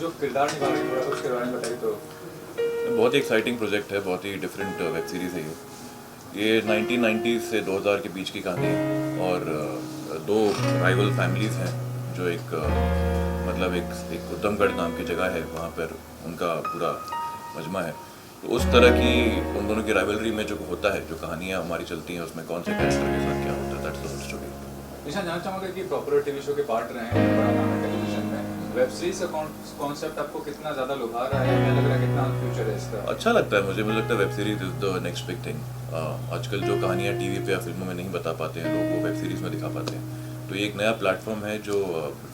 जो किरदार निभा रहे हैं थोड़ा उसके बारे में बताइए तो। बहुत ही एक्साइटिंग प्रोजेक्ट है, बहुत ही डिफरेंट वेब सीरीज़ है ये 1990s से 2000 के बीच की कहानी है और दो राइवल फैमिलीज़ हैं जो मतलब एक उद्दमगढ़ नाम की जगह है, वहाँ पर उनका पूरा मजमा है। तो उस तरह की उन दोनों की राइवलरी में जो होता है, जो कहानियाँ हमारी चलती हैं, उसमें कौन से कैरेक्टर के साथ क्या होता है, दैट्स द होल स्टोरी। निशान, जानना चाहूँगा कि प्रॉपर टीवी शो के पार्ट रहे हैं, बड़ा नाम है टेलीविजन में, वेब सीरीज का कॉन्सेप्ट आपको कितना ज़्यादा लुभा रहा है, क्या लग रहा है, कितना फ्यूचर है इसका? अच्छा लगता है मुझे लगता है web series is the next big thing. आजकल जो कहानियाँ टीवी पे या फिल्मों में नहीं बता पाते हैं लोग, वो वेब सीरीज़ में दिखा पाते हैं। तो ये एक नया प्लेटफॉर्म है जो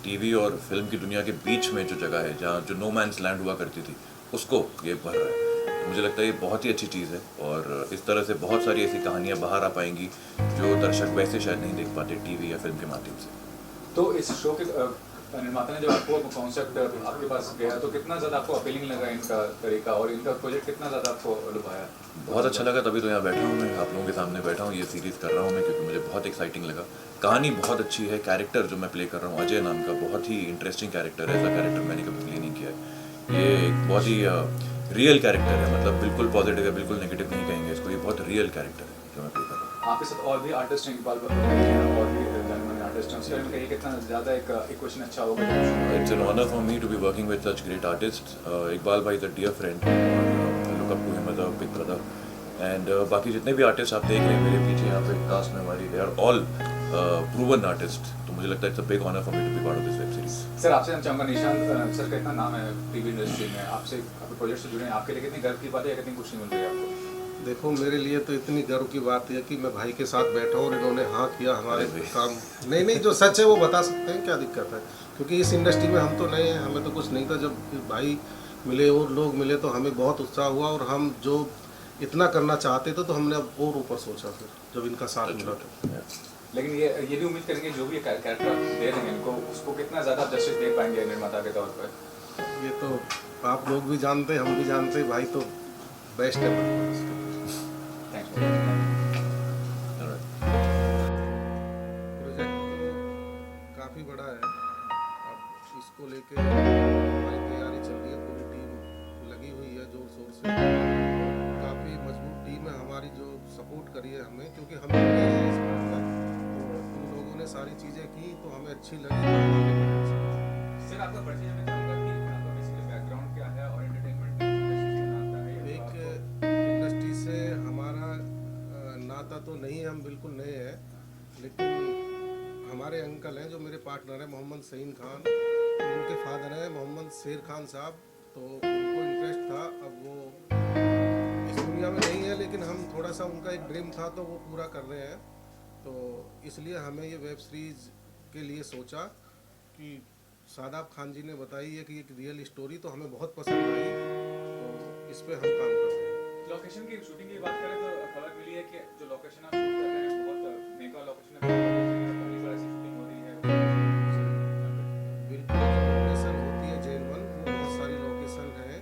टीवी और फिल्म की दुनिया के बीच में जो जगह है, जहाँ जो नो मैंस लैंड हुआ करती थी, उसको ये भर रहा है। तो मुझे लगता है ये बहुत ही अच्छी चीज़ है और इस तरह से बहुत सारी ऐसी कहानियाँ बाहर आ पाएंगी जो दर्शक वैसे शायद नहीं देख पाते टीवी या फिल्म के माध्यम से। तो इस शो के निर्माता ने जब आपको कॉन्सेप्ट आपके पास गया तो कितना ज़्यादा आपको अपीलिंग लगा इनका तरीका और इनका प्रोजेक्ट कितना ज़्यादा आपको लुभाया? बहुत अच्छा लगा, तभी तो यहाँ बैठा हूँ मैं, आप लोगों के सामने बैठा हूँ, ये सीरीज़ कर रहा हूँ मैं क्योंकि मुझे बहुत एक्साइटिंग लगा। कहानी बहुत अच्छी है, कैरेक्टर जो मैं प्ले कर रहा हूँ अजय नाम का, बहुत ही इंटरेस्टिंग कैरेक्टर है, ऐसा कैरेक्टर मैंने कभी प्ले नहीं किया है। ये एक बहुत ही रियल कैरेक्टर है, मतलब बिल्कुल पॉजिटिव है, बिल्कुल नेगेटिव नहीं कहेंगे इसको, ये बहुत रियल कैरेक्टर है जो मैं प्ले कर रहा हूँ। आपके साथ और भी आर्टिस्ट हैं, इकबाल हैं और भी जाने-माने आर्टिस्ट हैं, उसके बारे में कहिए कितना ज़्यादा एक इक्वेशन अच्छा होगा? It's an honor for me to be working with such great artists. Iqbal भाई is a dear friend और I look up to him as a big brother. And बाकी जितने भी आर्टिस्ट आप देख रहे हैं मेरे पीछे यहाँ पे कास्ट में हमारी, they are all proven artists. तो मुझे लगता है it's a big honor for me to be part of this web series. Sir, आपसे हम चाहूँगा, निशान सर का इतना नाम है टीवी इंडस्ट्री में, आपसे आपके प्रोजेक्ट से जुड़े हैं, आपके लिए कितनी गर्व की बात है या कितनी खुशी मिल रही है आपको? देखो, मेरे लिए तो इतनी गर्व की बात है कि मैं भाई के साथ बैठा हूँ और इन्होंने हाँ किया हमारे काम। नहीं, जो सच है वो बता सकते हैं, क्या दिक्कत है, क्योंकि इस इंडस्ट्री में हम तो नए हैं, हमें तो कुछ नहीं था। जब भाई मिले और लोग मिले तो हमें बहुत उत्साह हुआ और हम जो इतना करना चाहते थे तो हमने अब और ऊपर सोचा फिर जब इनका साथ मिला था। लेकिन ये भी उम्मीद करेंगे जो भी कैरेक्टर आप दे रहे हैं इनको, उसको कितना ज़्यादा जस्टिस दे पाएंगे निर्माता के तौर पर? ये तो आप लोग भी जानते, हम भी जानते, भाई तो बेस्ट है। प्रोजेक्ट काफ़ी बड़ा है, अब इसको लेके हमारी तैयारी चल रही है, पूरी टीम लगी हुई है जोर शोर से। काफ़ी मजबूत टीम है हमारी जो सपोर्ट करी है हमें, क्योंकि हम नए हैं इस फील्ड में, तो उन लोगों ने सारी चीज़ें की तो हमें अच्छी लगी तो हम आगे बढ़ सके। सर, आपका परिचय जानना चाहूँगा कि आपका बेसिकली बैकग्राउंड क्या है और एंटरटेनमेंट इंडस्ट्री से नाता है? एक इंडस्ट्री से हमारा नाता तो नहीं है, हम बिल्कुल नए हैं, लेकिन हमारे अंकल हैं जो मेरे पार्टनर हैं मोहम्मद सईन खान, उनके फादर हैं मोहम्मद शेर खान साहब, तो उनको इंटरेस्ट था। अब वो इस दुनिया में नहीं है लेकिन हम थोड़ा सा, उनका एक ड्रीम था तो वो पूरा कर रहे हैं, तो इसलिए हमें ये वेब सीरीज़ के लिए सोचा कि शादाब खान जी ने बताई है कि एक रियल स्टोरी, तो हमें बहुत पसंद आई, तो इस पर हम काम कर रहे हैं। लोकेशन की शूटिंग की बात करें तो खबर मिली है कि जो लोकेशन आप शूट कर रहे हैं बहुत मेगा लोकेशन है, पहली बार ऐसी शूटिंग हो रही है। बिल्कुल, जो लोकेशन होती है जेल 1, वो बहुत सारी लोकेशन है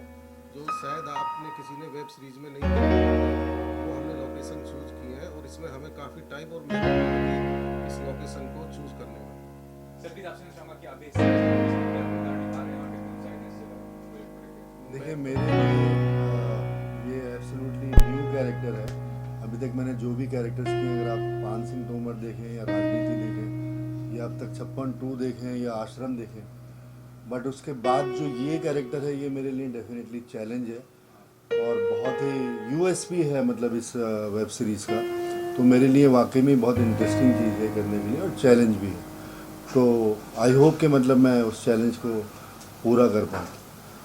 जो शायद आपने किसी ने वेब सीरीज में नहीं देखी, वो हमने लोकेशन चूज की है और इसमें हमें काफ़ी टाइम और मेहनत लगी इस लोकेशन को चूज करने में। सर, भी आपसे चाहूँगा कि आप इस क्या किरदार निभा रहे हैं और कितनी ऊंचाई से प्रोजेक्ट करेंगे? देखिए, मेरे लिए ये एब्सोल्युटली न्यू कैरेक्टर है। अभी तक मैंने जो भी कैरेक्टर्स किए, अगर आप पान सिंह तोमर देखें या राजनीति देखें या अब तक 56-2 देखें या आश्रम देखें, बट उसके बाद जो ये कैरेक्टर है ये मेरे लिए डेफिनेटली चैलेंज है और बहुत ही यूएसपी है, मतलब इस वेब सीरीज़ का। तो मेरे लिए वाकई में बहुत इंटरेस्टिंग चीज़ है करने के लिए और चैलेंज भी है, तो आई होप कि मतलब मैं उस चैलेंज को पूरा कर पाऊँ।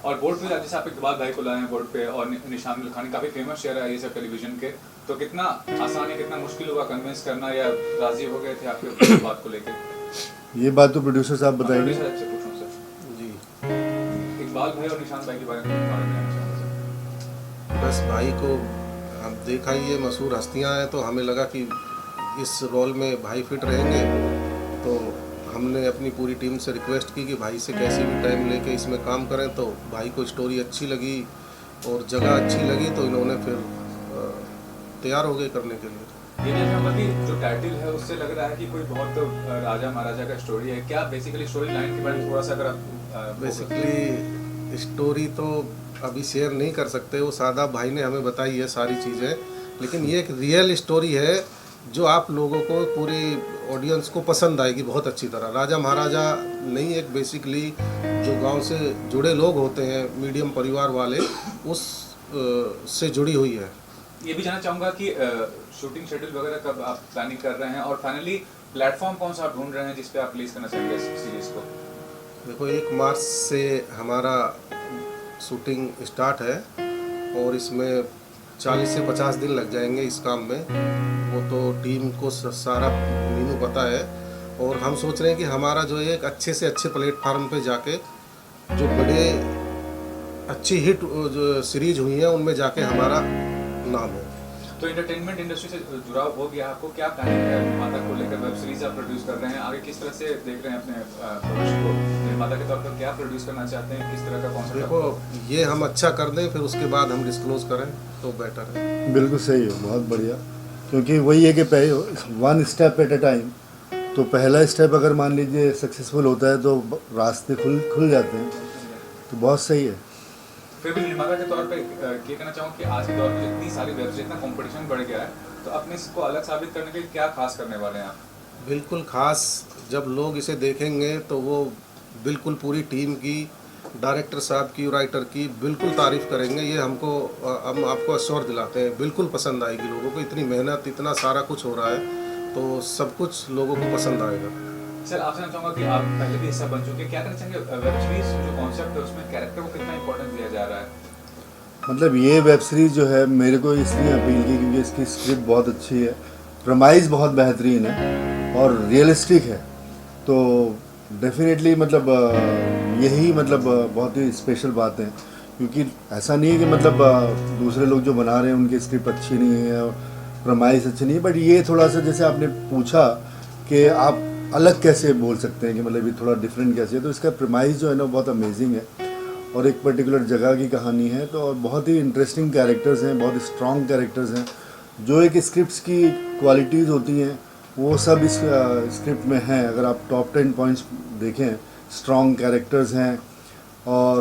और बोर्ड पे जैसे आप इकबाल भाई को लाए हैं बोर्ड पे और निशान मिल्खानी काफ़ी फेमस शेयर है ये सब टेलीविजन के, तो कितना आसान है, कितना मुश्किल हुआ कन्विंस करना या राजी हो गए थे आपके बात को लेके? ये बात तो प्रोड्यूसर साहब बताएंगे। आपसे पूछूं सर जी, इकबाल भाई और निशान भाई के बारे में जानना चाहूँगा सर। बस भाई को हम देखा ही, ये मशहूर हस्तियां हैं, तो हमें लगा कि इस रोल में भाई फिट रहेंगे, तो हमने अपनी पूरी टीम से रिक्वेस्ट की कि भाई से कैसे भी टाइम लेके इसमें काम करें, तो भाई को स्टोरी अच्छी लगी और जगह अच्छी लगी, तो इन्होंने फिर तैयार हो गए करने के लिए। ये जैसा कि जो टाइटल है उससे लग रहा है कि कोई बहुत राजा महाराजा का स्टोरी है, क्या बेसिकली स्टोरी लाइन के बारे में थोड़ा सा अगर आप बेसिकली स्टोरी तो अभी शेयर नहीं कर सकते, वो सादा भाई ने हमें बताई है सारी चीज़ें, लेकिन ये एक रियल स्टोरी है जो आप लोगों को, पूरी ऑडियंस को पसंद आएगी बहुत अच्छी तरह। राजा महाराजा नहीं, एक बेसिकली जो गांव से जुड़े लोग होते हैं, मीडियम परिवार वाले, उस से जुड़ी हुई है। ये भी जानना चाहूँगा कि शूटिंग शेड्यूल वगैरह कब आप प्लानिंग कर रहे हैं, और फाइनली प्लेटफॉर्म कौन सा आप ढूंढ रहे हैं जिस पे आप रिलीज करना चाहेंगे इस सीरीज़ को? देखो 1 मार्च से हमारा शूटिंग स्टार्ट है और इसमें 40 से 50 दिन लग जाएंगे इस काम में। वो तो टीम को सारा मीनू पता है, और हम सोच रहे हैं कि हमारा जो एक अच्छे से अच्छे प्लेटफार्म पे जाके जो बड़े अच्छी हिट जो सीरीज हुई हैं उनमें जाके हमारा नाम हो। तो एंटरटेनमेंट इंडस्ट्री से जुड़ाव हो गया आपको, क्या प्लानिंग है निर्माता को लेकर? वेब सीरीज आप प्रोड्यूस कर रहे हैं, आगे किस तरह से देख रहे हैं अपने प्रोडक्शन को? निर्माता के तौर पर क्या प्रोड्यूस करना चाहते हैं, किस तरह का कॉन्सेप्ट? देखो ये हम अच्छा कर दें, फिर उसके बाद हम डिस्क्लोज करें तो बेटर है। बिल्कुल सही है, बहुत बढ़िया। क्योंकि वही है कि one step at a time. तो पहला स्टेप अगर मान लीजिए सक्सेसफुल होता है तो रास्ते खुल जाते हैं, तो बहुत सही है। फिर भी निर्माता के तौर पे ये कहना चाहूँ कि आज के दौर में जितनी सारी वेब सीरीज, इतना कंपटीशन बढ़ गया है, तो अपने इसको अलग साबित करने के लिए क्या खास करने वाले हैं आप? बिल्कुल खास, जब लोग इसे देखेंगे तो वो बिल्कुल पूरी टीम की, डायरेक्टर साहब की, राइटर की बिल्कुल तारीफ़ करेंगे। ये हम आपको अश्योर दिलाते हैं, बिल्कुल पसंद आएगी लोगों को। इतनी मेहनत, इतना सारा कुछ हो रहा है, तो सब कुछ लोगों को पसंद आएगा। सर आपसे मैं चाहूँगा कि आप पहले भी हिस्सा बन चुके हैं, क्या कहना चाहेंगे वेब सीरीज जो कॉन्सेप्ट है उसमें कैरेक्टर को कितना इंपॉर्टेंस दिया जा रहा है? मतलब ये वेब सीरीज़ जो है मेरे को इसलिए अपील की क्योंकि इसकी स्क्रिप्ट बहुत अच्छी है, प्रमाइज़ बहुत बेहतरीन है और रियलिस्टिक है। तो डेफिनेटली मतलब यही मतलब बहुत ही स्पेशल बात है, क्योंकि ऐसा नहीं है कि मतलब दूसरे लोग जो बना रहे हैं उनकी स्क्रिप्ट अच्छी नहीं है, प्रमाइज़ अच्छी नहीं है, बट ये थोड़ा सा जैसे आपने पूछा कि आप अलग कैसे बोल सकते हैं कि मतलब ये थोड़ा डिफरेंट कैसे है, तो इसका प्रमाइज़ जो है ना बहुत अमेजिंग है और एक पर्टिकुलर जगह की कहानी है। तो बहुत ही इंटरेस्टिंग कैरेक्टर्स हैं, बहुत स्ट्रॉन्ग कैरेक्टर्स हैं। जो एक स्क्रिप्ट्स की क्वालिटीज़ होती हैं वो सब इस स्क्रिप्ट में हैं। अगर आप टॉप 10 पॉइंट्स देखें, स्ट्रॉन्ग कैरेक्टर्स हैं और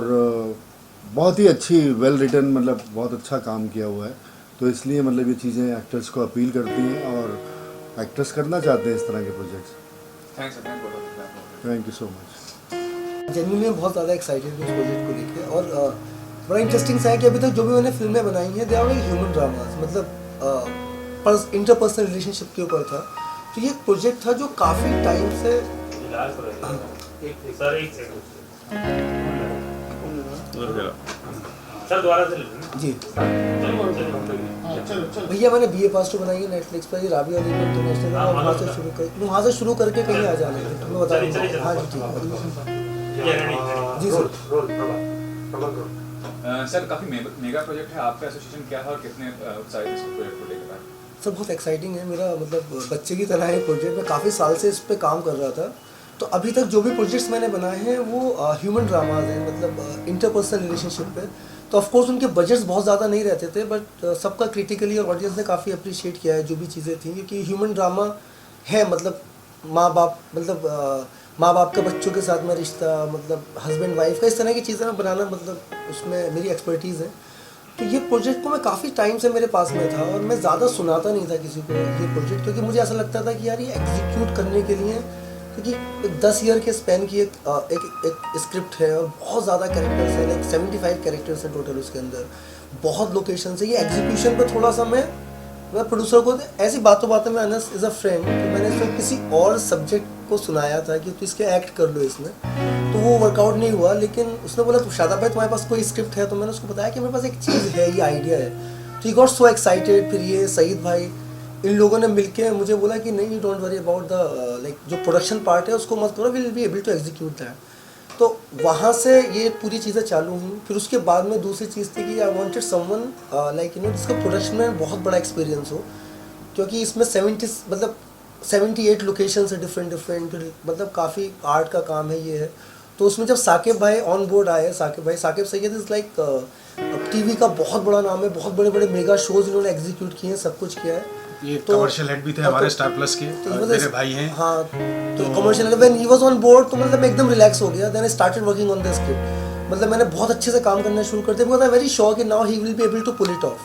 बहुत ही अच्छी वेल रिटन, मतलब बहुत अच्छा काम किया हुआ है। तो इसलिए मतलब ये चीज़ें एक्टर्स को अपील करती हैं और एक्टर्स करना चाहते हैं इस तरह के projects. Thanks thank you so much. Genuinely मैं बहुत ज़्यादा एक्साइटेड हूँ इस प्रोजेक्ट को लेके, और बड़ा इंटरेस्टिंग सा है कि अभी तक जो भी मैंने फिल्में बनाई हैं they are like human dramas, मतलब इंटरपर्सनल रिलेशनशिप के ऊपर था। तो ये एक प्रोजेक्ट था जो काफ़ी टाइम से जी भैया मैंने BA पास टू बनाई है नेटफ्लिक्स पर, ये राबिया अली इंटरनेशनल, वहाँ से शुरू करके कहीं आ जाने थे, तो मैं बता रहा हूँ। हाँ जी जी सर। सर काफ़ी मेगा प्रोजेक्ट है, आपका एसोसिएशन क्या है और कितने उत्साहित इस प्रोजेक्ट को लेकर? सर बहुत एक्साइटिंग है, मेरा मतलब बच्चे की तरह है प्रोजेक्ट। मैं काफ़ी साल से इस पे काम कर रहा था। तो अभी तक जो भी प्रोजेक्ट्स मैंने बनाए हैं वो ह्यूमन ड्रामाज हैं, मतलब इंटरपर्सनल रिलेशनशिप पे। तो ऑफ कोर्स उनके बजट्स बहुत ज़्यादा नहीं रहते थे, बट सबका क्रिटिकली और ऑडियंस ने काफ़ी अप्रिशिएट किया है जो भी चीज़ें थी, क्योंकि ह्यूमन ड्रामा है। मतलब माँ बाप का बच्चों के साथ में रिश्ता, मतलब हस्बैंड वाइफ का, इस तरह की चीज़ें मैं बनाना, मतलब उसमें मेरी एक्सपर्टीज़ है। तो ये प्रोजेक्ट को मैं काफ़ी टाइम से मेरे पास में था और मैं ज़्यादा सुनाता नहीं था किसी को ये प्रोजेक्ट, क्योंकि मुझे ऐसा लगता था कि यार ये एग्जीक्यूट करने के लिए, क्योंकि 10 ईयर के स्पैन की एक स्क्रिप्ट है और बहुत ज़्यादा कैरेक्टर्स है, लाइक 75 कैरेक्टर्स हैं टोटल उसके अंदर, बहुत लोकेशन है। ये एग्जीक्यूशन पे थोड़ा सा मैं प्रोड्यूसर को ऐसी बातों में अनस इज़ अ फ्रेंड कि मैंने इसको किसी और सब्जेक्ट को सुनाया था कि तू इसके एक्ट कर लो इसमें, तो वो वर्कआउट नहीं हुआ। लेकिन उसने बोला तो शादाब भाई तुम्हारे पास कोई स्क्रिप्ट है? तो मैंने उसको बताया कि मेरे पास एक चीज़ है, ये आइडिया है। तो ही गॉट सो एक्साइटेड। फिर ये सईद भाई, इन लोगों ने मिलके मुझे बोला कि नहीं, don't worry about the like जो प्रोडक्शन पार्ट है उसको मत करो, will be able to execute that. तो वहाँ से ये पूरी चीज़ें चालू हुई। फिर उसके बाद में दूसरी चीज़ थी कि आई वांटेड समवन लाइक जिसका प्रोडक्शन में बहुत बड़ा एक्सपीरियंस हो, क्योंकि इसमें 78 लोकेशन है डिफरेंट, मतलब काफ़ी आर्ट का काम है ये है। तो उसमें जब साकिब भाई ऑन बोर्ड आए, Saqib Syed is like TV का बहुत बड़ा नाम है, बहुत बड़े बड़े मेगा शोज इन्होंने एग्जीक्यूट किए हैं, सब कुछ किया है। ये कमर्शियल हेड भी थे हमारे स्टार प्लस के, मेरे भाई हैं। हाँ, तो commercial when he was on board तो मतलब मैं एकदम रिलैक्स हो गया। Then I started working on the script. मतलब मैंने बहुत अच्छे से काम करना शुरू कर दिया, बिकॉज आई वेरी श्योर कि now he will be able to pull it off.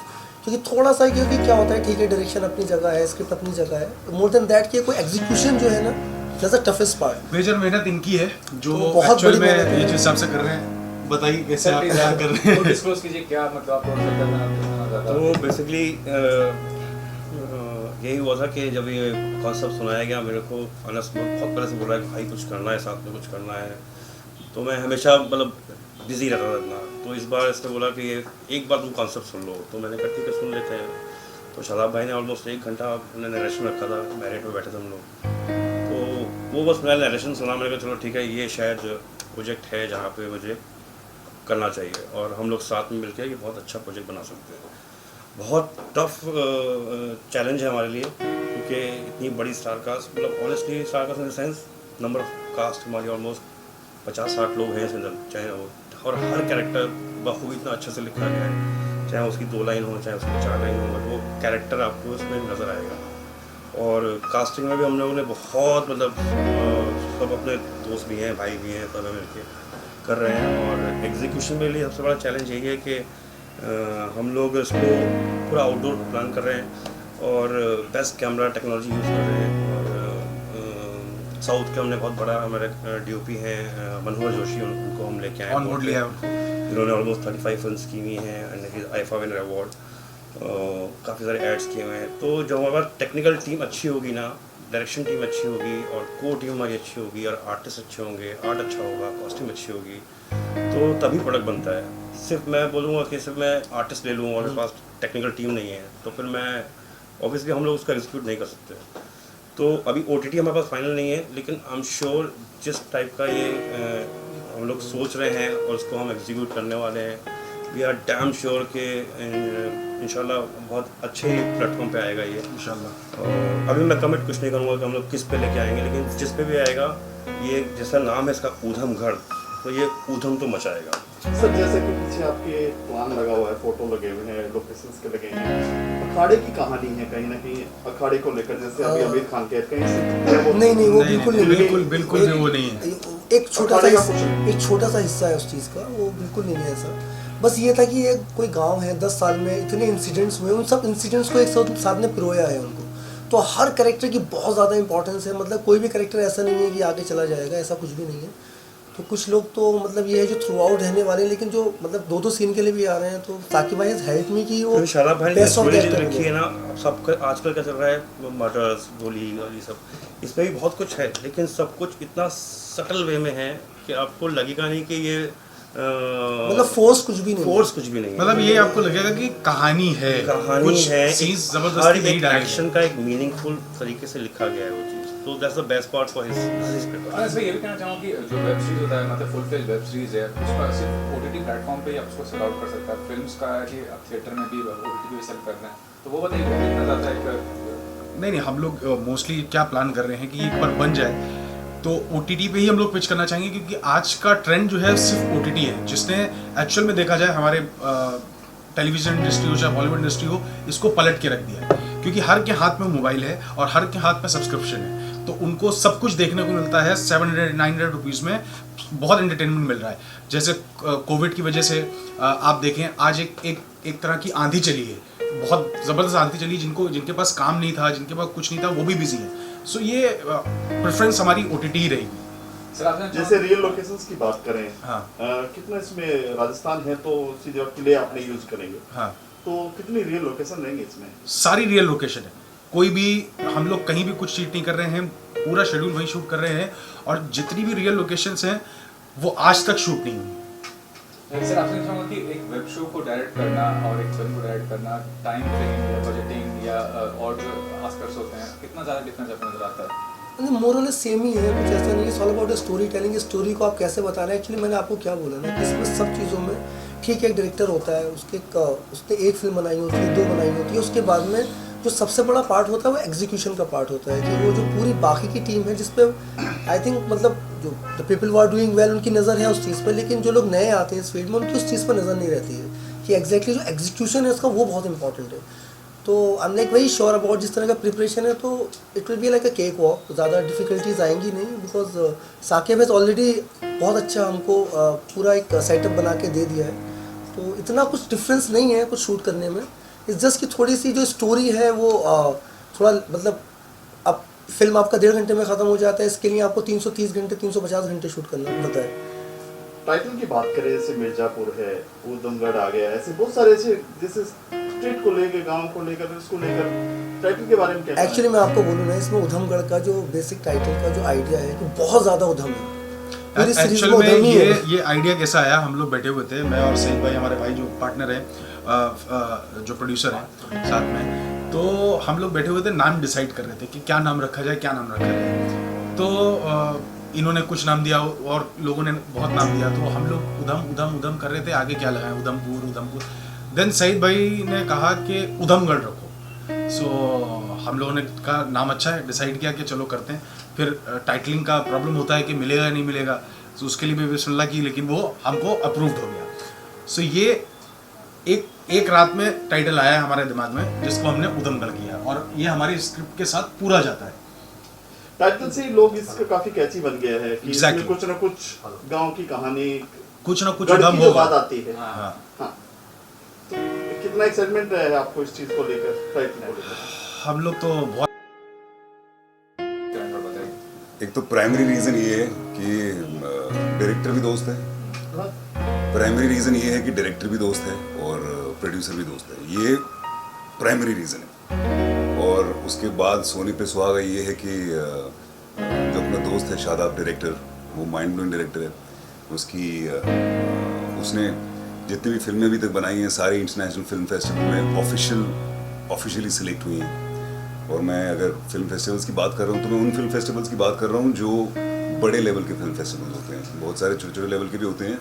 क्योंकि थोड़ा सा क्योंकि क्या होता है, ठीक है डायरेक्शन अपनी जगह है, स्क्रिप्ट अपनी जगह है, मोर देन दैट कि कोई एग्जीक्यूशन जो है ना that's the toughest part. Major मेहनत इनकी है जो तो बहुत एक्चुअल बड़ी में मेहनत है। ये जो हिसाब से कर रहे हैं। बताइए कैसे आप तैयार कर रहे हैं? डिस्क्लोज कीजिए क्या मतलब आप रोल प्ले कर रहे हैं, कितना ज़्यादा तो बेसिकली यही हुआ था कि जब ये कॉन्सेप्ट सुनाया गया मेरे को, अनस बहुत पहले से बोला कि भाई कुछ करना है, साथ में कुछ करना है। तो मैं हमेशा मतलब बिजी रहता था इतना, तो इस बार इसने बोला कि एक बार तुम कॉन्सेप्ट सुन लो, तो मैंने कहा ठीक है सुन लेते हैं। तो शादाब भाई ने ऑलमोस्ट 1 घंटा अपने नरेशन रखा था, मैरिट में बैठे थे हम लोग। तो वो बस मैंने नरेशन सुना, मैंने कहा चलो ठीक है ये शायद प्रोजेक्ट है जहाँ पे मुझे करना चाहिए, और हम लोग साथ में मिलकर ये बहुत अच्छा प्रोजेक्ट बना सकते हैं। बहुत टफ चैलेंज है हमारे लिए, क्योंकि इतनी बड़ी स्टार कास्ट, मतलब honestly star cast in the sense number of cast हमारी ऑलमोस्ट 50-60 लोग हैं इसमें, चाहे वो, और हर कैरेक्टर बखूबी इतना अच्छे से लिखा गया है, चाहे उसकी 2 लाइन हो चाहे उसकी 4 लाइन हो, बट वो कैरेक्टर आपको उसमें नज़र आएगा। और कास्टिंग में भी हम लोगों ने बहुत मतलब सब अपने दोस्त भी हैं, भाई भी हैं, सब मिलके कर रहे हैं। और एग्जीक्यूशन में लिए सबसे बड़ा चैलेंज यही है कि हम लोग इसको पूरा आउटडोर प्लान कर रहे हैं और बेस्ट कैमरा टेक्नोलॉजी यूज़ कर रहे हैं। और साउथ के हमने बहुत बड़ा हमारे DOP हैं मनोहर जोशी, उनको हम लेके आए ऑन बोर्ड लिया है उनको। इन्होंने ऑलमोस्ट 35 फिल्म्स की हुई हैं एंड आईफा विनर अवार्ड, काफ़ी सारे एड्स किए हुए हैं। तो जब हमारे पास टेक्निकल टीम अच्छी होगी ना, डायरेक्शन टीम अच्छी होगी और को टीम हमारी अच्छी होगी और आर्टिस्ट अच्छे होंगे, आर्ट अच्छा होगा, कॉस्ट्यूम अच्छी होगी, तो तभी प्रोडक्ट बनता है। सिर्फ मैं बोलूँगा कि सिर्फ मैं आर्टिस्ट ले लूँ और मेरे पास टेक्निकल टीम नहीं है, तो फिर मैं ऑब्वियसली हम लोग उसका एग्जीक्यूट नहीं कर सकते। तो अभी OTT हमारे पास फाइनल नहीं है, लेकिन आई एम श्योर जिस टाइप का ये हम लोग सोच रहे हैं और उसको हम एग्जीक्यूट करने वाले हैं, वी आर डैम श्योर कि इंशाल्लाह बहुत अच्छे प्लेटफॉर्म पे आएगा ये इंशाल्लाह। अभी मैं कमिट कुछ नहीं करूँगा कि हम लोग किस पे लेके आएंगे, लेकिन जिस पे भी आएगा, ये जैसा नाम है इसका ऊधम घर, तो ये ऊधम तो मचाएगा। सर जैसे कि पीछे आपके प्लान लगा हुआ है, फोटो लगे हुए हैं, लोकेशंस के लगे हैं, अखाड़े की कहानी है कहीं ना कहीं अखाड़े को लेकर, जैसे अभी आमिर खान के कहीं से नहीं वो बिल्कुल नहीं, बिल्कुल भी वो नहीं है। एक छोटा सा हिस्सा है उस चीज़ का, वो बिल्कुल नहीं है ऐसा। बस ये था कि ये कोई गांव है, 10 साल में इतने इंसिडेंट्स हुए, उन सब इंसिडेंट्स को एक साथ में पिरोया है उनको। तो हर कैरेक्टर की बहुत ज़्यादा इंपॉर्टेंस है, मतलब कोई भी कैरेक्टर ऐसा नहीं है कि आगे चला जाएगा, ऐसा कुछ भी नहीं है। तो कुछ लोग तो मतलब ये है जो थ्रू आउट रहने वाले हैं, लेकिन जो मतलब 2-2 सीन के लिए भी आ रहे हैं। तो साकिब भाई हैज हेल्प मी कि वो शादाब भाई ने बेस्ट ऑफ द एक्टर लिखी है ना, सब आजकल क्या चल रहा है, मर्डर्स, गोली और ये सब, इसमें भी बहुत कुछ है, लेकिन सब कुछ इतना सटल वे में है कि आपको लगेगा नहीं कि ये मतलब फोर्स कुछ भी नहीं है। मतलब ये आपको लगेगा कि कहानी है, कुछ है, सीन्स हर जबरदस्ती नहीं एक डाले एक्शन का एक मीनिंगफुल तरीके से लिखा गया है वो चीज़। तो that's the best part for his script. और इसमें ये भी कहना चाहूँगा कि जो वेब सीरीज होता है, मतलब फुल फ्लेज वेब सीरीज है, उसका सिर्फ OTT प्लेटफॉर्म पे ही आप उसको सेल आउट कर सकता है। फिल्म्स का है कि आप थिएटर में भी OTT पे सेल करना है, तो वो बताइए कितना ज़्यादा एक नहीं हम लोग मोस्टली क्या प्लान कर रहे हैं कि एक बार बन जाए तो OTT पे ही हम लोग पिच करना चाहेंगे, क्योंकि आज का ट्रेंड जो है सिर्फ OTT है, जिसने एक्चुअल में देखा जाए हमारे टेलीविजन इंडस्ट्री हो चाहे बॉलीवुड इंडस्ट्री हो, इसको पलट के रख दिया है। क्योंकि हर के हाथ में मोबाइल है और हर के हाथ में सब्सक्रिप्शन है, तो उनको सब कुछ देखने को मिलता है 700-900 रुपीज़ में, बहुत एंटरटेनमेंट मिल रहा है। जैसे कोविड की वजह से आप देखें आज एक तरह की आंधी चली है, बहुत ज़बरदस्त आंधी चली, जिनके पास काम नहीं था, जिनके पास कुछ नहीं था, वो भी बिजी है। सो ये प्रेफरेंस हमारी OTT ही रहेगी। सर आपने जैसे रियल लोकेशंस की बात करें, हाँ। कितना इसमें राजस्थान है तो सीधे किले आपने यूज करेंगे, हाँ, तो कितनी रियल लोकेशन रहेंगे इसमें? सारी रियल लोकेशन है, कोई भी हम लोग कहीं भी कुछ चीट नहीं कर रहे हैं, पूरा शेड्यूल वहीं शूट कर रहे हैं, और जितनी भी रियल लोकेशंस हैं वो आज तक शूट नहीं हुई। सर आपसे चाहूँगा कि एक वेब शो को डायरेक्ट करना और एक फिल्म को डायरेक्ट करना, टाइम फ्रेम या बजटिंग या और जो आस्पेक्ट्स होते हैं, कितना ज़्यादा डिफरेंस आपको नजर आता है? मोर और लेस सेम ही है, कुछ ऐसा नहीं है। All about story telling, story को आप कैसे बता रहे हैं। एक्चुअली मैंने आपको क्या बोला ना कि इसमें सब चीज़ों में ठीक है, एक डायरेक्टर होता है, उसने एक फिल्म बनाई होती है, 2 बनाई होती है, उसके बाद में जो सबसे बड़ा पार्ट होता है वो एग्जीक्यूशन का पार्ट होता है, कि वो जो पूरी बाकी की टीम है, जिसपे आई थिंक मतलब जो the people who are doing well उनकी नज़र है उस चीज़ पर, लेकिन जो लोग नए आते हैं इस फील्ड में उनकी उस चीज़ पर नज़र नहीं रहती है कि एग्जैक्टली जो एग्जीक्यूशन है उसका वो बहुत इंपॉर्टेंट है। तो I am like very sure about जिस तरह का प्रिपरेशन है, तो it will be like a cake walk, ज़्यादा डिफिकल्टीज आएंगी नहीं, बिकॉज साकिब हैज़ ऑलरेडी बहुत अच्छा हमको पूरा एक सेटअप बना के दे दिया है, तो इतना कुछ डिफरेंस नहीं है कुछ शूट करने में। इट्स जस्ट कि थोड़ी सी जो स्टोरी है वो थोड़ा मतलब अब फिल्म आपका 1.5 घंटे में ख़त्म हो जाता है, इसके लिए आपको 330 घंटे 350 घंटे शूट करना पड़ता है। टाइटल की बात करें, जैसे मिर्जापुर है, ऊधमगढ़ आ गया, ऐसे बहुत सारे ऐसे जैसे स्टेट को लेकर, गांव को लेकर, इसको लेकर टाइटल के बारे में क्या? एक्चुअली मैं आपको बोलूँ ना, इसमें ऊधमगढ़ का जो बेसिक टाइटल का जो आइडिया है कि बहुत ज़्यादा उधम है। पूरी सीरीज एक्चुअल में में उधम ही है। ये आइडिया कैसा आया, हम लोग बैठे हुए थे, मैं और सईद भाई हमारे भाई जो पार्टनर है, जो प्रोड्यूसर है साथ में, तो हम लोग बैठे हुए थे, नाम डिसाइड कर रहे थे कि क्या नाम रखा जाए, क्या नाम रखा जाए। तो इन्होंने कुछ नाम दिया और लोगों ने बहुत नाम दिया, तो हम लोग उधम कर रहे थे, आगे क्या लगाएं, उधमपुर। देन सईद भाई ने कहा कि उधमगढ़ रखो। सो हम लोगों ने कहा नाम अच्छा है, डिसाइड किया कि चलो करते हैं। फिर टाइटलिंग का प्रॉब्लम होता है कि मिलेगा या नहीं मिलेगा, तो उसके लिए भी बिस्मिल्लाह की, लेकिन वो हमको अप्रूव्ड हो गया। सो ये एक रात में टाइटल आया हमारे दिमाग में, जिसको हमने उधमगढ़ किया, और ये हमारी स्क्रिप्ट के साथ पूरा जाता है। टाइटल से ही लोग इसका काफी कैची बन गया है कि Exactly. इसमें कुछ ना कुछ गांव की कहानी, कुछ ना कुछ गढ़ उधम की जो होगा। बात आती है। हाँ। हाँ। तो कितना एक्साइटमेंट है आपको इस चीज को लेकर, टाइटल को लेकर? हम लोग तो बहुत एक तो प्राइमरी रीज़न ये है कि डायरेक्टर भी दोस्त है, प्राइमरी रीज़न ये है कि डायरेक्टर भी दोस्त है और प्रोड्यूसर भी दोस्त है, ये प्राइमरी रीज़न है। और उसके बाद सोनी पे सुहागा ये है कि जो अपना दोस्त है शादाब डायरेक्टर, वो माइंड ब्लोइंग डायरेक्टर है। उसने जितनी भी फिल्में अभी तक बनाई हैं सारी इंटरनेशनल फिल्म फेस्टिवल में ऑफिशियली सिलेक्ट हुई हैं। और मैं अगर फिल्म फेस्टिवल्स की बात कर रहा हूँ तो मैं उन फिल्म फेस्टिवल्स की बात कर रहा हूँ जो बड़े लेवल के फिल्म फेस्टिवल्स होते हैं। बहुत सारे छोटे छोटे लेवल के भी होते हैं,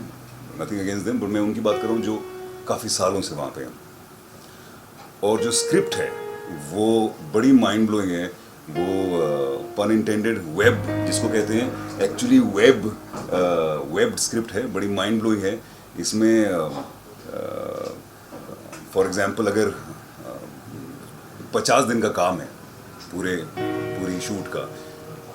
नथिंग अगेंस्ट देम, बट मैं उनकी बात कर रहा हूँ जो काफ़ी सालों से वहाँ पे हैं। और जो स्क्रिप्ट है वो बड़ी माइंड ब्लोइंग है, वो पन इंटेंडेड वेब जिसको कहते हैं, एक्चुअली वेब स्क्रिप्ट है, बड़ी माइंड ब्लोइंग है। इसमें फॉर एग्जांपल अगर 50 दिन का काम है पूरी शूट का,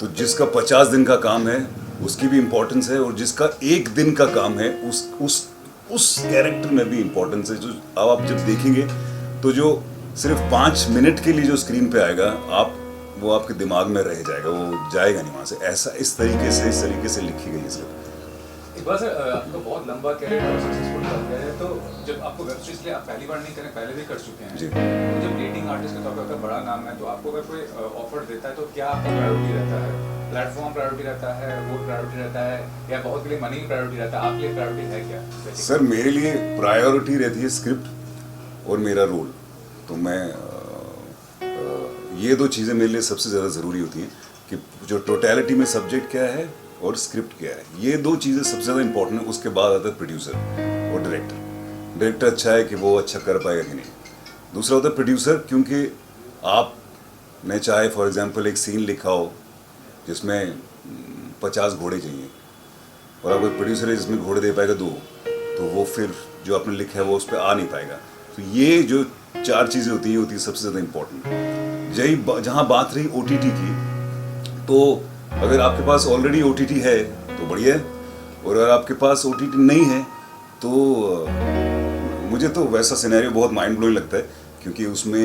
तो जिसका 50 दिन का काम है उसकी भी इम्पोर्टेंस है, और जिसका 1 दिन का काम है उस कैरेक्टर में भी इम्पोर्टेंस है। जो अब आप जब देखेंगे तो जो सिर्फ 5 मिनट के लिए जो स्क्रीन पे आएगा, वो आपके दिमाग में रह जाएगा, वो जाएगा नहीं वहाँ से। ऐसा इस तरीके से लिखी गई है। इकबाल सर, आपका बहुत लंबा कैरियर और सक्सेसफुल चल गया है, तो जब आपको वेब सीरीज के लिए आप पहली बार नहीं करें, पहले भी कर चुके हैं, जी। तो जब लीडिंग आर्टिस्ट के तौर पर आपका बड़ा नाम है, तो आपको अगर कोई ऑफर देता है तो क्या आपका प्रायोरिटी रहता है? प्लेटफॉर्म प्रायोरिटी रहता है, वोट प्रायोरिटी रहता है, या बहुत के लिए मनी प्रायोरिटी रहता है? आपके लिए प्रायोरिटी है क्या? सर मेरे लिए प्रायोरिटी रहती है स्क्रिप्ट और मेरा रोल। तो मैं ये 2 चीज़ें मेरे लिए सबसे ज़्यादा ज़रूरी होती हैं कि जो टोटलिटी में सब्जेक्ट क्या है और स्क्रिप्ट क्या है, ये 2 चीज़ें सबसे ज़्यादा इंपॉर्टेंट है। उसके बाद आता है प्रोड्यूसर और डायरेक्टर अच्छा है कि वो अच्छा कर पाएगा कि नहीं। दूसरा होता है प्रोड्यूसर, क्योंकि आपने चाहे फॉर एग्जांपल एक सीन लिखा हो जिसमें 50 घोड़े चाहिए, और आप कोई प्रोड्यूसर है जिसमें घोड़े दे पाएगा 2, तो वो फिर जो आपने लिखा है वो उस पर आ नहीं पाएगा। तो ये जो 4 चीज़ें होती है सबसे ज़्यादा इम्पोर्टेंट। जहाँ बात रही OTT की, तो अगर आपके पास ऑलरेडी OTT है तो बढ़िया है, और अगर आपके पास OTT नहीं है तो मुझे तो वैसा सिनेरियो बहुत माइंड ब्लोइंग लगता है, क्योंकि उसमें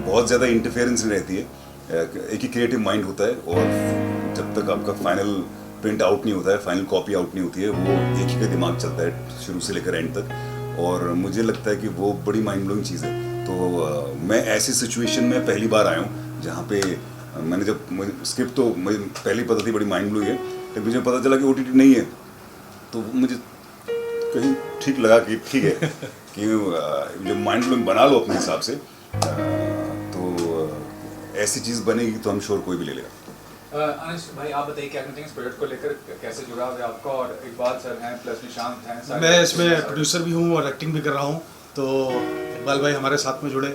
बहुत ज़्यादा इंटरफेरेंस रहती है। एक ही क्रिएटिव माइंड होता है, और जब तक आपका फाइनल प्रिंट आउट नहीं होता है, फाइनल कॉपी आउट नहीं होती है, वो एक ही का दिमाग चलता है शुरू से लेकर एंड तक, और मुझे लगता है कि वो बड़ी माइंड ब्लोइंग चीज़ है। तो मैं ऐसी सिचुएशन में पहली बार आया हूँ जहाँ पे मैंने जब स्क्रिप्ट तो मुझे पहले ही पता थी बड़ी माइंड ब्लोइंग है, लेकिन मुझे पता चला कि OTT नहीं है, तो मुझे कहीं ठीक लगा कि ठीक है कि जो माइंड ब्लोइंग बना लो अपने हिसाब से, तो ऐसी चीज़ बनेगी तो हम श्योर कोई भी ले लेगा। अनिश भाई, आप बताइए क्या कहते हैं इस प्रोजेक्ट को लेकर, कैसे जुड़ा हुआ है आपका? और इकबाल सर हैं प्लस निशांत हैं, मैं इसमें प्रोड्यूसर भी हूँ और एक्टिंग भी कर रहा हूँ। तो इकबाल भाई हमारे साथ में जुड़े।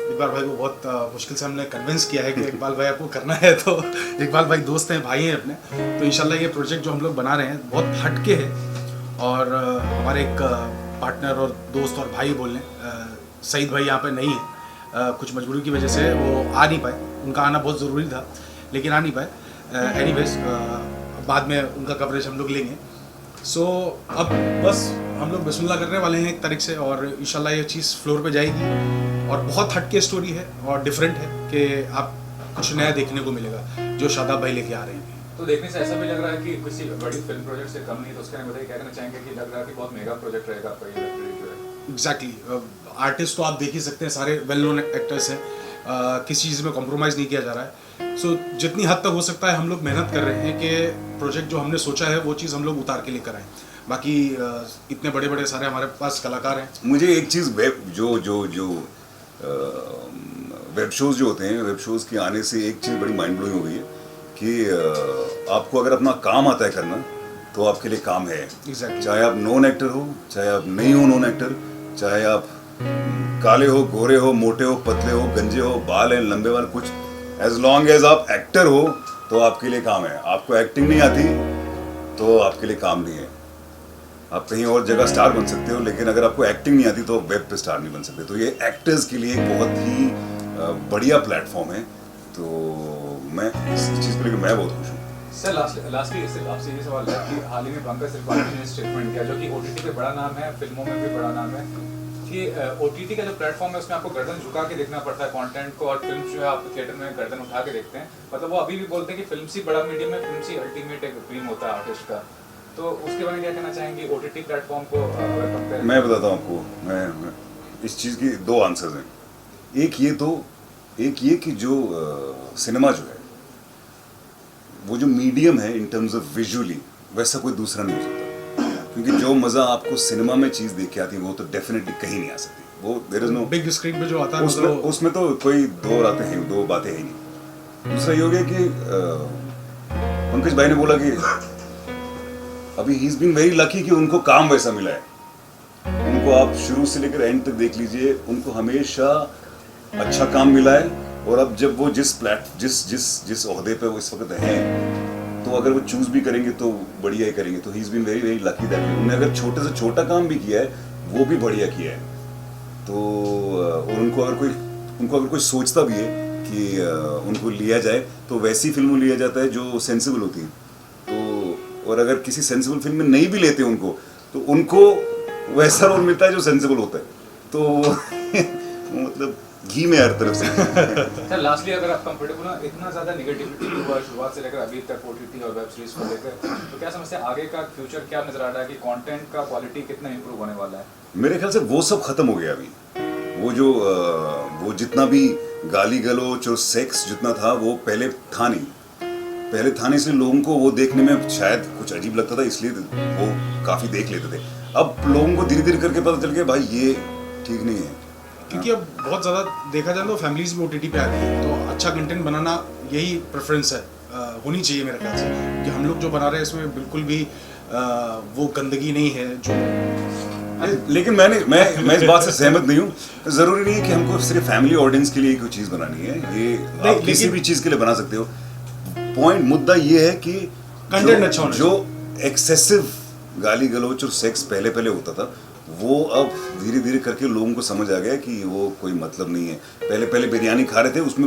इकबाल भाई को बहुत मुश्किल से हमने कन्विंस किया है कि इकबाल भाई आपको करना है, तो इकबाल भाई दोस्त हैं, भाई हैं अपने। तो इंशाल्लाह ये प्रोजेक्ट जो हम लोग बना रहे हैं बहुत हटके है, और हमारे एक पार्टनर और दोस्त और भाई बोल लें, सईद भाई यहाँ पे नहीं है, कुछ मजबूरी की वजह से वो आ नहीं पाए, उनका आना बहुत ज़रूरी था लेकिन आ नहीं पाए। एनीवेज बाद में उनका कवरेज हम लोग लेंगे। सो अब बस हम लोग बिस्मिल्लाह करने वाले हैं एक तारीख से, और इंशाल्लाह ये चीज़ फ्लोर पे जाएगी और बहुत हट के स्टोरी है और डिफरेंट है कि आप कुछ नया देखने को मिलेगा जो शादाब भाई लेके आ रहे हैं। तो देखने से ऐसा भी लग रहा है कि किसी बड़ी फिल्म प्रोजेक्ट से कम नहीं, तो उसके बताइए क्या कहना चाहेंगे कि लग रहा है कि बहुत मेगा प्रोजेक्ट रहेगा आपका ये वेब सीरीज जो है। एग्जैक्टली, आर्टिस्ट तो आप देख ही सकते हैं, सारे वेल नोन एक्टर्स हैं, किसी चीज़ में कॉम्प्रोमाइज़ नहीं किया जा रहा है। सो जितनी हद तक हो सकता है हम लोग मेहनत कर रहे हैं कि प्रोजेक्ट जो हमने सोचा है वो चीज़ हम लोग उतार के लेकर आएँ। बाकी इतने बड़े बड़े सारे हमारे पास कलाकार हैं। मुझे एक चीज़ वेब शोज़ जो होते हैं, वेब शोज़ के आने से एक चीज़ बड़ी माइंड ब्लोइंग हो गई है कि आपको अगर अपना काम आता है करना तो आपके लिए काम है। Exactly. चाहे आप नॉन एक्टर हो, चाहे आप नहीं हो नॉन एक्टर, चाहे आप काले हो, गोरे हो, मोटे हो, पतले हो, गंजे हो, बाल हैं, लंबे बाल, कुछ एज लॉन्ग एज आप एक्टर हो तो आपके लिए काम है। आपको एक्टिंग नहीं आती तो आपके लिए काम नहीं है। आप कहीं और जगह स्टार बन सकते हो, लेकिन अगर आपको एक्टिंग नहीं आती तो वेब पे स्टार नहीं बन सकते। तो ये एक्टर्स के लिए एक बहुत ही बढ़िया प्लेटफॉर्म है। तो मैं इस चीज़ को लेकर मैं बहुत खुश हूँ। सर लास्टली आपसे ये सवाल है कि हाल ही में पंकज त्रिपाठी ने स्टेटमेंट किया, जो कि ओटीटी पे बड़ा नाम है, फिल्मों में भी बड़ा नाम है, कि ओटीटी का जो प्लेटफॉर्म है उसमें आपको गर्दन झुका के देखना पड़ता है कंटेंट को, और फिल्म जो है आप थिएटर में गर्दन उठा के देखते हैं। मतलब वो अभी भी बोलते हैं कि फिल्म सी बड़ा मीडियम है, फिल्म सी अल्टीमेट एक ड्रीम होता है आर्टिस्ट का। तो उसके बारे में क्या कहना चाहेंगे ओटीटी प्लेटफॉर्म को अगर कंपेयर? मैं बताता हूँ आपको, मैं इस चीज़ की दो आंसर्स हैं। एक ये कि जो सिनेमा जो है, वो जो मीडियम है इन टर्म्स ऑफ विजुअली, वैसा कोई दूसरा नहीं हो सकता। क्योंकि जो मज़ा आपको सिनेमा में चीज़ देख के आती है वो तो डेफिनेटली कहीं नहीं आ सकती। वो there is no big screen पे जो आता है उसमें तो कोई दो बातें हैं ही नहीं। दूसरा ये हो गया कि पंकज भाई ने बोला कि अभी he is been very lucky कि उनको काम वैसा मिला है। उनको आप शुरू से लेकर एंड तक देख लीजिए, उनको हमेशा अच्छा काम मिला है। और अब जब वो जिस ओहदे पे वो इस वक्त हैं, तो अगर वो चूज भी करेंगे तो बढ़िया ही करेंगे। तो he is been very very lucky that उन्होंने अगर छोटे से छोटा काम भी किया है वो भी बढ़िया किया है। तो और उनको अगर कोई सोचता भी है कि उनको लिया जाए तो वैसी फिल्मों लिया जाता है जो सेंसिबल होती हैं। तो और अगर किसी सेंसिबल फिल्म में नहीं भी लेते उनको, तो उनको वैसा रोल मिलता है जो सेंसिबल होता है। तो मतलब घी में हर तरफ से। सर लास्टली अगर आप कंफर्टेबल हो, इतना ज़्यादा नेगेटिविटी हुआ शुरुआत से लेकर अभी तक ओटीटी और वेब सीरीज को लेकर, तो क्या समझते हैं आगे का फ्यूचर क्या नजर आ रहा है कि कंटेंट का क्वालिटी कितना इंप्रूव होने वाला है? मेरे ख्याल से वो सब खत्म हो गया अभी। वो जितना भी गाली गलौज और सेक्स जितना था वो पहले था नहीं। पहले था नहीं, इसलिए लोगों को वो देखने में शायद कुछ अजीब लगता था, इसलिए वो काफ़ी देख लेते थे। अब लोगों को धीरे धीरे करके पता चल गया भाई ये ठीक नहीं है। क्योंकि अब बहुत ज़्यादा देखा जाए तो फैमिलीज भी ओटीटी पे आ गई है, तो अच्छा कंटेंट बनाना यही प्रेफरेंस है, होनी चाहिए मेरे ख्याल से। कि हम लोग जो बना रहे हैं इसमें बिल्कुल भी वो गंदगी नहीं है जो। लेकिन मैं इस बात से सहमत नहीं हूँ। ज़रूरी नहीं है कि हमको सिर्फ फैमिली ऑडियंस के लिए कोई चीज़ बनानी है। ये आप किसी भी चीज़ के लिए बना सकते हो। पॉइंट मुद्दा ये है कि कंटेंट अच्छा होना जो एक्सेसिव गाली गलौज और सेक्स पहले होता था, वो अब धीरे धीरे करके लोगों को समझ आ गया कि वो कोई मतलब नहीं है। पहले बिरयानी खा रहे थे, उसमें